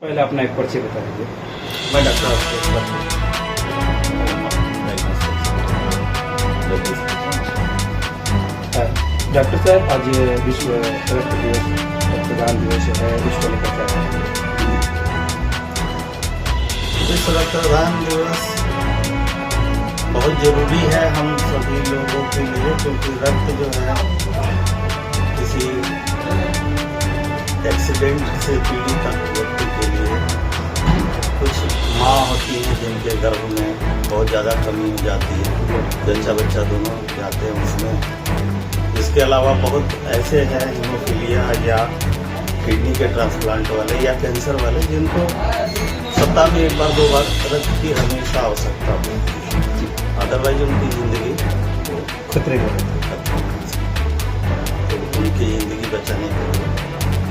पहले अपना एक परिचय बता दीजिए। मैं डॉक्टर डॉक्टर साहब, आज विश्व रक्तदान दिवस है, इसको लेकर क्या है? विश्व रक्तदान दिवस बहुत जरूरी है हम सभी लोगों के लिए, क्योंकि रक्त जो है किसी एक्सीडेंट से पीड़ित व्यक्ति के लिए, कुछ माँ होती हैं जिनके गर्भ में बहुत ज़्यादा कमी हो जाती है, जच्चा बच्चा दोनों जाते हैं उसमें। इसके अलावा बहुत ऐसे हैं हीमोफीलिया या किडनी के ट्रांसप्लांट वाले या कैंसर वाले, जिनको सप्ताह में एक बार दो बार रक्त की हमेशा आवश्यकता होती है, अदरवाइज उनकी ज़िंदगी खतरे में। तो उनकी ज़िंदगी बचाने के लिए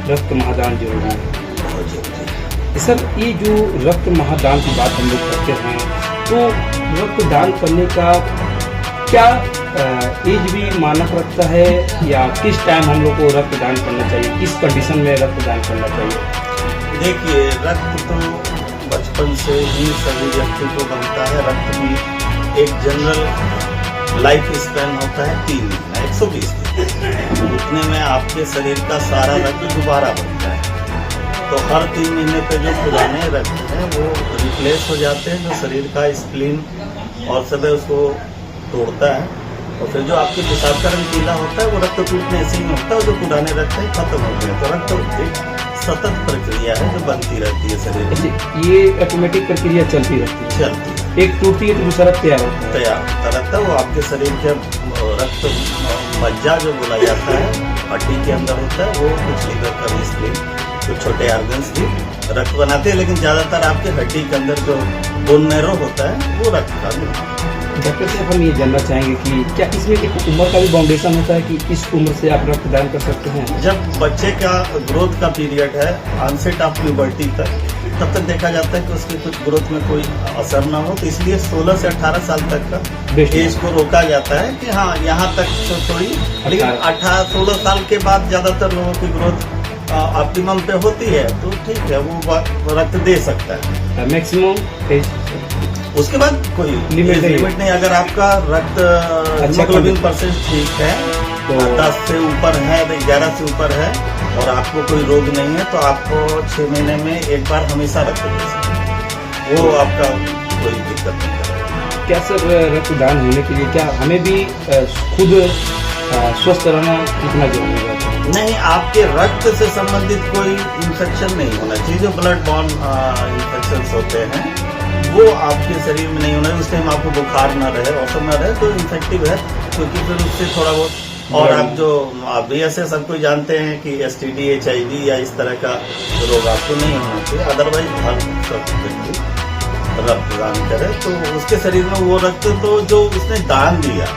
रक्त महादान जरूरी है। बहुत जरूरी है। सर, ये जो रक्त महादान की बात हम लोग करते हैं, तो रक्तदान करने का क्या एज भी मानक रखता है, या किस टाइम हम लोग को रक्तदान करना चाहिए, किस कंडीशन में रक्तदान करना चाहिए? देखिए, रक्त तो बचपन से ही सभी व्यक्ति को बनता है। रक्त की एक जनरल लाइफ स्पैन होता है 3 महीना, 120 दिन। उतने में आपके शरीर का सारा रक्त दोबारा बनता है। तो हर 3 महीने पे जो पुराने रक्त हैं वो रिप्लेस हो जाते हैं, जो शरीर का स्प्लीन और सब उसको तोड़ता है, और फिर जो आपके पेशाब का रंग पीला होता है वो रक्त टूटने से ही होता है, जो पुराने रक्त है खत्म होते हैं। तो रक्त एक सतत प्रक्रिया है जो बनती रहती है शरीर में। ये ऑटोमेटिक प्रक्रिया चलती रहती है, एक टूटती है तो दूसरा तैयार होता है। तैयार होता रहता है। वो आपके शरीर के रक्त मज्जा जो बोला जाता है हड्डी के अंदर होता है, वो कुछ लीवर का स्प्लीन, कुछ छोटे ऑर्गन्स भी रक्त बनाते हैं, लेकिन ज्यादातर आपके हड्डी के अंदर जो बोन मैरो होता है वो रक्त का भी। डॉक्टर साहब, हम ये जानना चाहेंगे कि क्या इसमें एक उम्र का भी बाउंडेशन होता है कि इस उम्र से आप रक्तदान कर सकते हैं? जब बच्चे का ग्रोथ का पीरियड है, ऑनसेट ऑफ प्यूबर्टी तक, तब तक देखा जाता है कि उसकी कुछ ग्रोथ में कोई असर ना हो, तो इसलिए 16 से 18 साल तक का एज को रोका जाता है कि हाँ यहाँ तक तो थोड़ी, लेकिन 18-16 साल के बाद ज्यादातर लोगों की ग्रोथ ऑप्टिमम पे होती है, तो ठीक है, वो रक्त दे सकता है। मैक्सिमम एज उसके बाद कोई लिमिट नहीं। अगर आपका रक्त हीमोग्लोबिन परसेंट ठीक है, तो 10 से ऊपर है, 11 से ऊपर है, और आपको कोई रोग नहीं है, तो आपको 6 महीने में एक बार हमेशा रक्त दे सकते हैं, वो आपका कोई दिक्कत नहीं करेगा। क्या सर, रक्तदान होने के लिए क्या हमें भी खुद स्वस्थ रहना कितना जरूरी है? नहीं, आपके रक्त से संबंधित कोई इन्फेक्शन नहीं होना चाहिए। जो ब्लड बॉर्न इन्फेक्शन होते हैं वो आपके शरीर में नहीं होना है। उस टाइम आपको बुखार ना रहे, औसम ना रहे, तो इन्फेक्टिव है, क्योंकि फिर उससे थोड़ा बहुत, और आप जो अभी ऐसे सब कोई जानते हैं कि STD, HIV या इस तरह का रोग आपको नहीं होना चाहिए। अदरवाइज हर व्यक्ति रक्तदान करे तो उसके शरीर में वो रक्त तो जो उसने दान दिया,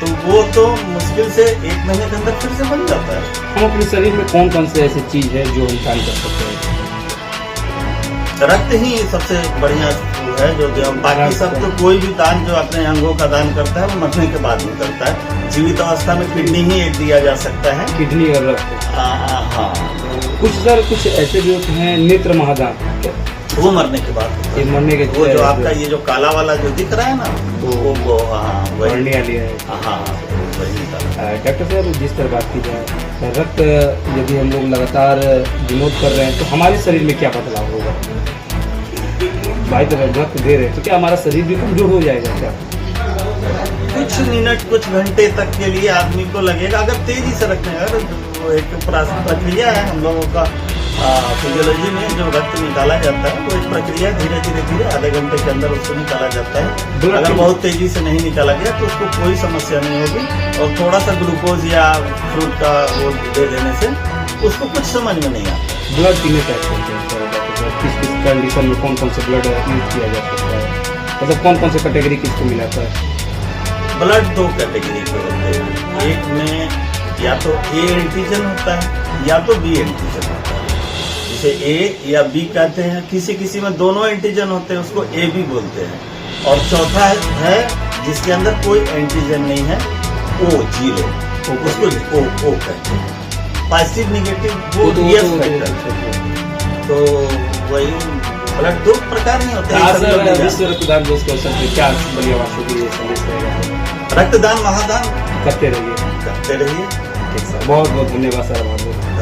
तो वो तो मुश्किल से 1 महीने के अंदर फिर से बन जाता है। हम अपने शरीर में कौन कौन से ऐसी चीज है जो हम दान कर सकते हैं? रक्त ही सबसे बढ़िया है जो बाकी सब तो कोई भी दान जो अपने अंगों का दान करता है वो मरने के बाद नहीं करता है। जीवित अवस्था में किडनी ही एक दिया जा सकता है, किडनी और रक्त। हाँ। कुछ ऐसे भी होते हैं नेत्र महादान, वो मरने के बाद, ये मरने के, वो जो आपका ये जो काला वाला जो दिख रहा है ना, वो वही है। हाँ, वही। डॉक्टर साहब, जिस तरह बात की जाए, रक्त यदि हम लोग लगातार विनोद कर रहे हैं तो हमारे शरीर में क्या बदलाव होगा? भाई तरह रक्त दे रहे हैं तो क्या हमारा शरीर भी कमजोर हो जाएगा क्या? कुछ मिनट, कुछ घंटे तक के लिए आदमी को लगेगा, अगर तेजी से रखने, अगर एक प्रक्रिया है हम लोगों का फिजियोलॉजी में, जो रक्त निकाला जाता है वो एक प्रक्रिया धीरे आधे घंटे के अंदर उसको निकाला जाता है। अगर बहुत तेजी से नहीं निकाला गया तो उसको कोई समस्या नहीं होगी, और थोड़ा सा ग्लूकोज या फ्रूट का वो दे देने से उसको कुछ समझ में नहीं आता। ब्लड कितने टाइप होते हैं? किस कंडीशन में कौन कौन से ब्लड यूज किया जा सकता है, मतलब कौन कौन से कैटेगरी किसको मिलाता है? ब्लड 2 कैटेगरी के होते हैं। एक में या तो A एंटीजन होता है या तो B एंटीजन होता है, जिसे A या B कहते हैं। किसी में दोनों एंटीजन होते हैं, उसको AB बोलते हैं। और चौथा है जिसके अंदर कोई एंटीजन नहीं है, O 0, उसको O कहते हैं। पॉजिटिव निगेटिव वो रिएक्ट फैक्टर। तो वही ब्लड दो प्रकार नहीं होते हैं, आज सभी लोग नहीं विश्व रक्तदान दिवस के अवसर पर क्या बलियावासियों के लिए संदेश रहेगा? जानते। रक्तदान महादान करते रहिए। करते रहिए। ठीक सर, बहुत बहुत धन्यवाद सर।